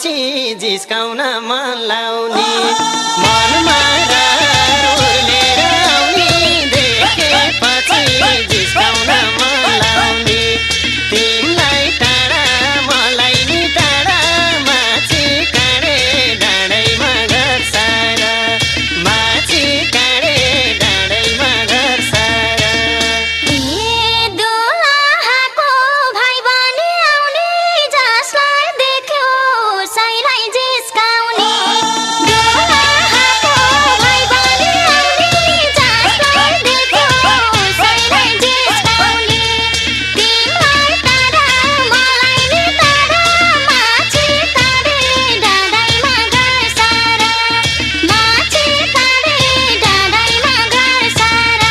पछि जिस्काउन मन लाउने मनमा उर्लेर आउने देखेपछि जिस्काउन मन लाउने तिमीलाई टाढा मलाई नि टाढा माछी काँडे डाँडैमा घर सारा माछी काँडे डाँडैमा घर सारा दुलाहाको भाइ बनी आउने जसलाई देख्यो साइलाई जिस्काउने दुलाहाको भाइ बनी आउने जसलाई देख्यो साइलाई जिस्काउने तिमीलाई टाढा मलाई नि टाढा माछी काँडे डाँडैमा घर सारा माछी काँडे डाँडैमा घर सारा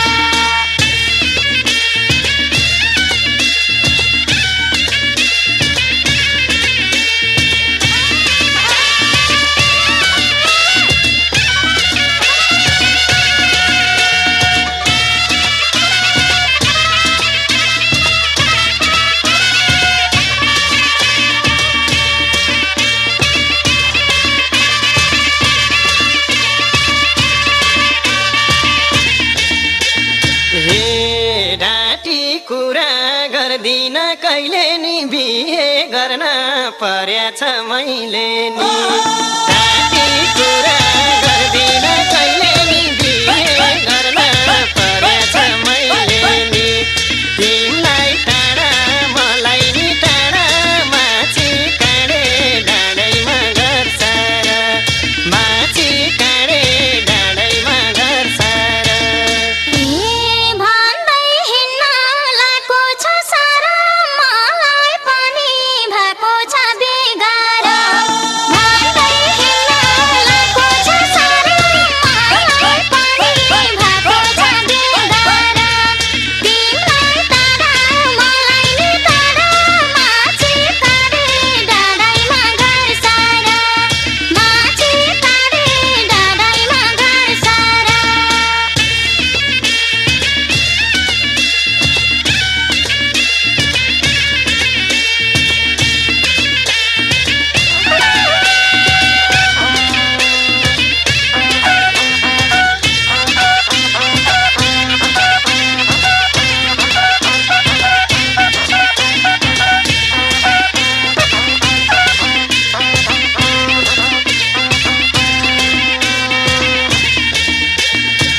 हे डाँटी कुरा गर्दिन कहिले नि बिहे गर्न पर्याछ मैले नि डाँटी कुरा गर्दिन कहिले नि बिहे गर्न पर्याछ मैले नि तिमीलाई टाढा मलाई नि टाढा माछी काँडे डाँडैमा घर सारा माछी काँडे डाँडैमा घर सारा भन्दै हिँड्न लागेको छ सारा मलाई पनि भएको छ बेगारा भन्दै हिँड्न लागेको छ सारा मलाई पनि भएको छ बेगारा तिमीलाई टाढा मलाई नि टाढा माछी काँडे डाँडैमा घर सारा माछी काँडे डाँडैमा घर सारा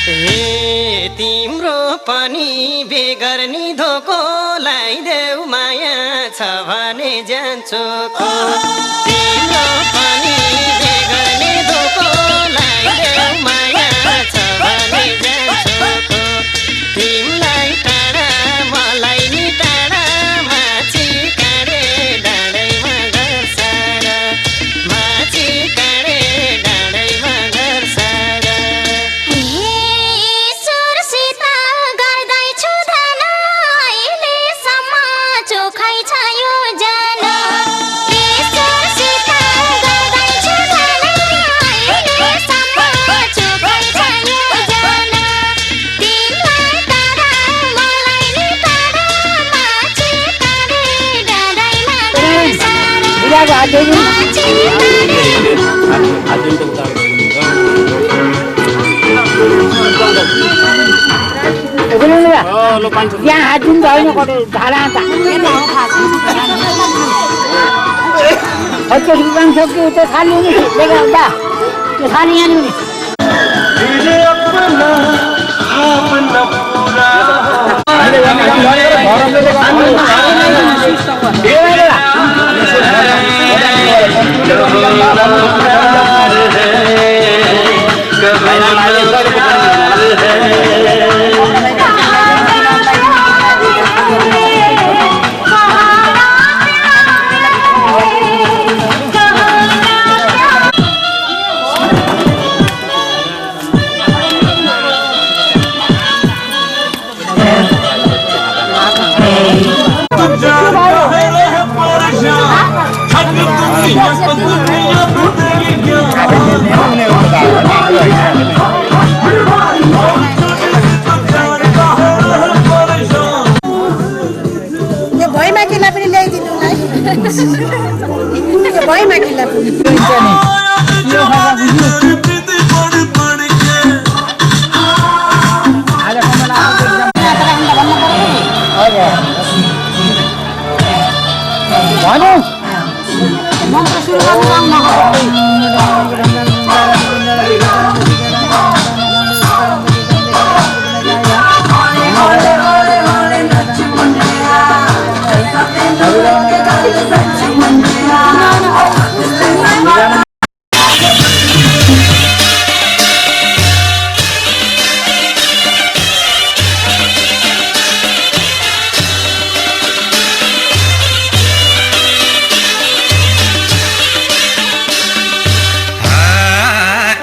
हे तिम्रो पनि बेगर्नी धोको लगाइदेऊ माया छ भने जान्छु खो तिम्रो पनि बेगर्नी धोको लगाइदेऊ माया छ भने जान्छु खो तिमीलाई टाढा मलाई नि टाढा माछी काँडे डाँडैमा घर सारा माछी काँडे डाँडैमा घर सारा ईश्वरसित गर्दैछु ध्यान अहिलेसम्म चोखै छ यो जान ईश्वरसित गर्दैछु ध्यान अहिलेसम्म चोखै छ यो जान तिमीलाई टाढा मलाई नि टाढा माछी काँडे डाँडैमा घर सारा माछी यहाँ हात दिन्छ होइन कतै झाला त्यो दुकान सक्यो त्यो खाली हुने त्यो खाली यहाँ नि भए माकिला यो खाजा बुझ्यो आज कमला भन्नु मन्त्र सुरु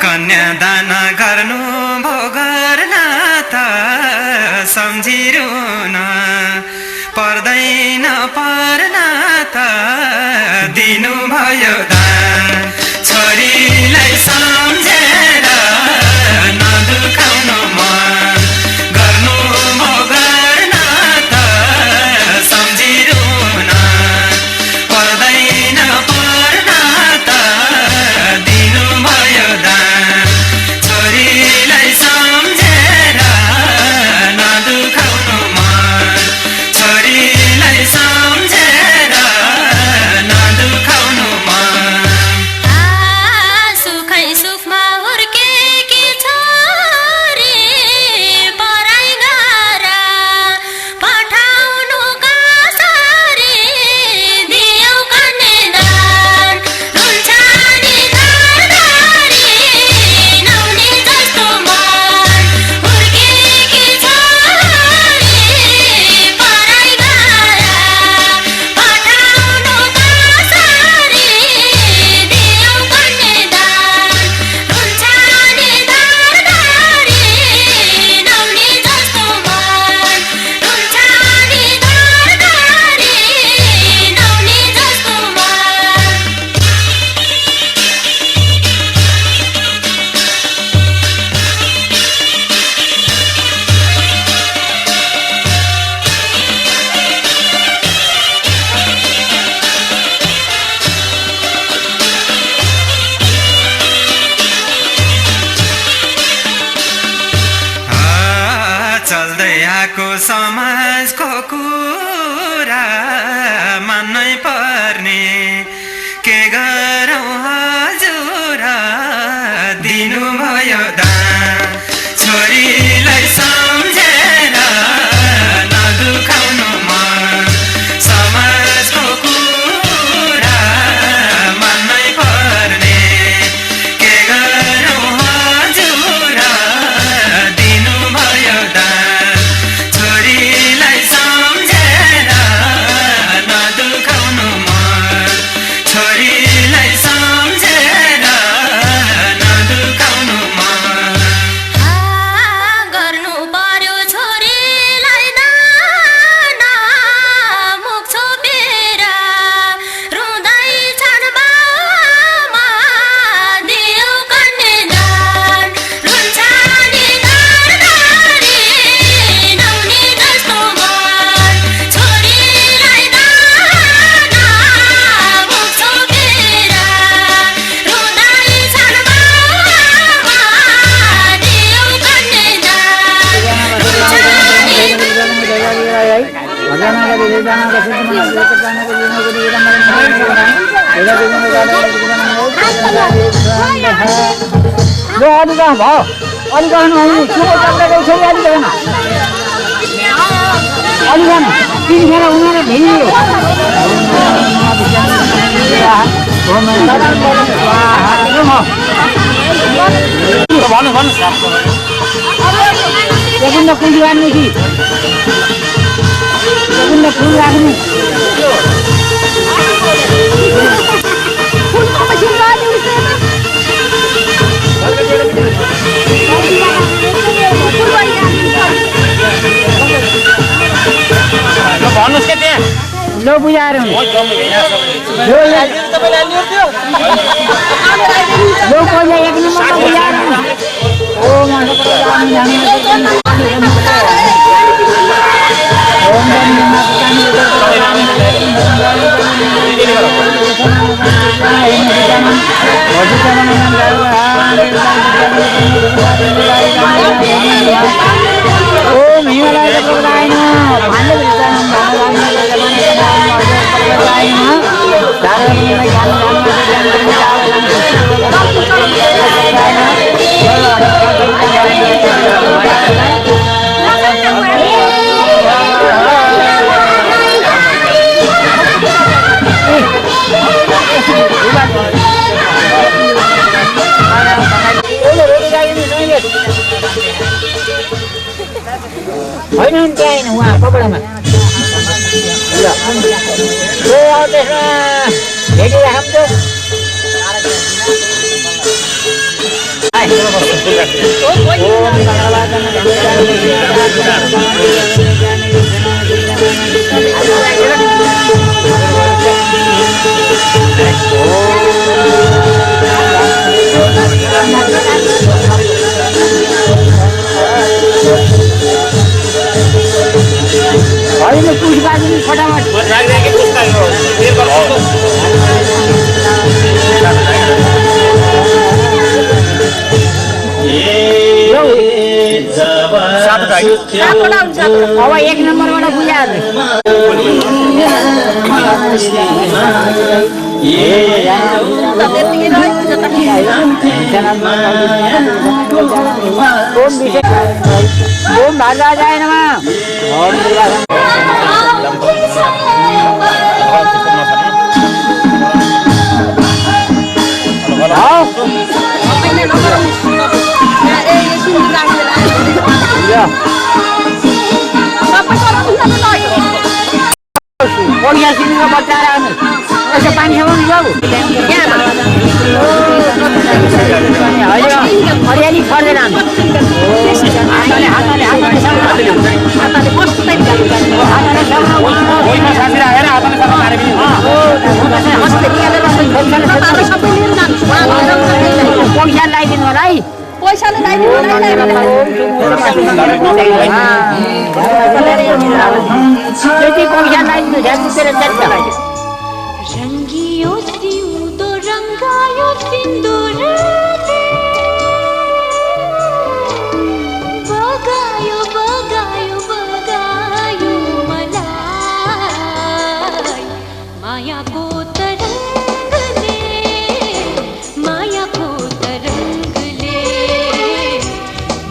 कन्यादान गर्नु भो गर्न त सम्झिरुन पर्दैन पर्न त दिनु भयो दान छोरीलाई सम्झेर नदुखाउनु मन गर्नु भो गर्न त सम्झिरुन पर्दैन पर्न त दिनु भयो दान छोरीलाई सम्झेर नदुखाउनु मन छोरीलाई सम्झेर नदुखाउनु मन सुखै सुखमा हुर्केकी छोरी पराई घर पठाउनु कसरी दियौ कन्यादान रुन्छ नि घरदारी नहुने जस्तो मन हुर्केकी छोरी पराई घर पठाउनु कसरी दियौ कन्यादान रुन्छ नि घरदारी नहुने जस्तो मन रुन्छ नि घरदारी नहुने जस्तो मन चल्दै आएको समाजको कुरा मान्नै पर्ने के गरौँ हजुर दिनुभयो दान छोरीलाई सम्झेर नदुखाउनु मन समाजको कुरा मान्नै पर्ने के गरौँ हजुर दिनुभयो दान छोरीलाई सम्झेर नदुखाउनु मन छोरीलाई सम्झेर नदुखाउनु मन गर्नु पर्यो छोरीलाई दान मुख छोपेर रुँदैछन् बाबुआमा दियौ कन्यादान रुन्छ नि घरदारी नहुने जस्तो मन छोरीलाई दान मुख छोपेर रुँदैछन् बाबुआमा दियौ कन्यादान रुन्छ फुल राख्नु भन्नुहोस् के त्यहाँ लो बुझाएर लो कोही एक नम्बरमा बुझाएर ओ मान्छे ओम हिमालय प्रभुदाय नमः भाण्ड विद्यानं प्रभुदाय नमः दारवण ज्ञान होइन त्यहाँ होइन उहाँ कपडामा ल त्यसमा भेटिराखौँ त होइन पुष्पाजी फटाफट अब एक नम्बरबाट बुझाइहाल्नु ओम भद्राजाय नमः Pokoknya sini nggak pacaran, masih panjang babu. Ayo, hari ini kerjaan. Hatane sama. Hatane bos tadi. Hatane sama. Oh, ini sasir akhir hatane sama hari ini. Mas tadi ada orang hatane sampai lirunan. Pokoknya lain orang. पैसाले रंगियो सिंदूर रंगायो सिंदूर बगायो बगायो बगायो मलाई मायाको तरंगले मायाको तरंगले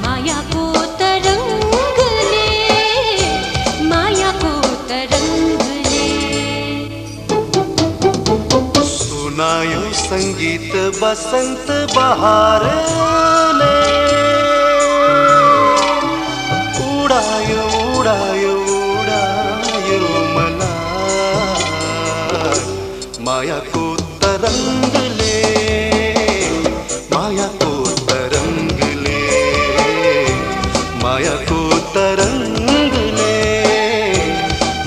मायाको तरंगले मायाको तरंगले सुनायो संगीत बसंत बहारले उडायो उडायो उडायो मलाई मायाको तरंगले मायाको तरंगले मायाको तरंगले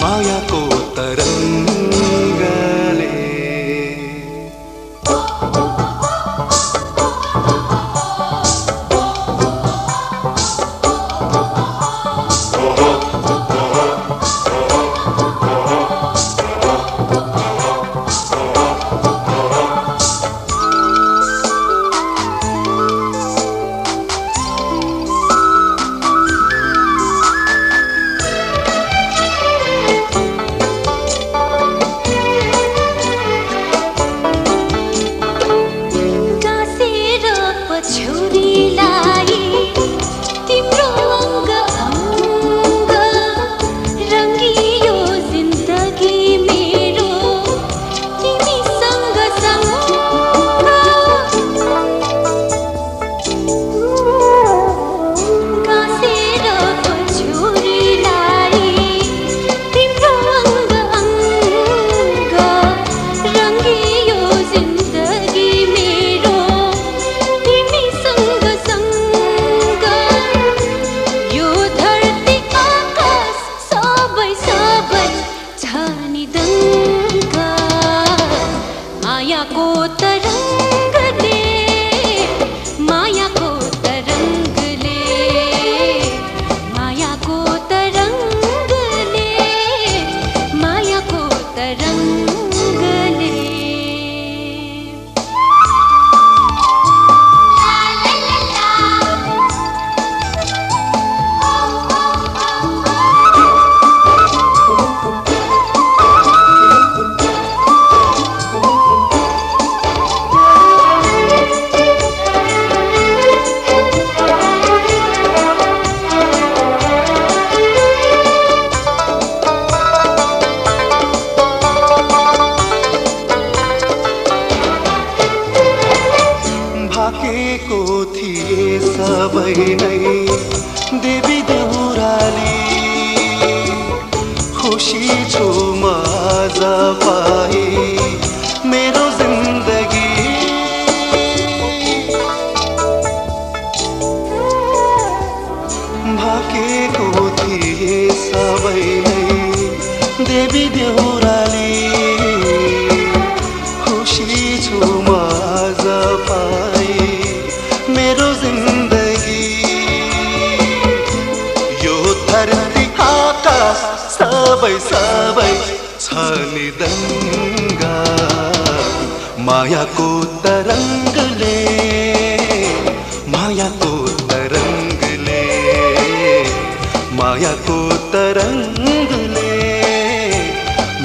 मायाको तरंगले पाए मेरो जिन्दगी भाकेको थिए सबै नै देवी देउराली खुसी छु म आज पाए मेरो जिन्दगी यो धरती आकाश सबै सबै छ निदङ्गा मायाको तरङ्गले मायाको तरङ्गले मायाको तरङ्गले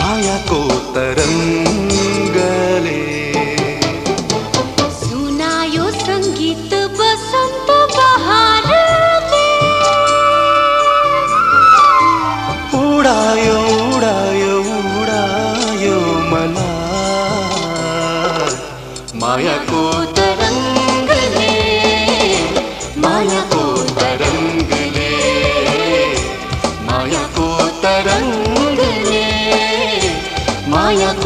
मायाको तरङ्गले सुनायो सङ्गीत बसन्त बहारले उडायो उडायो उडायो मलाई मायाको तरङ्गले मायाको तरङ्गले मायाको तरङ्गले मायाको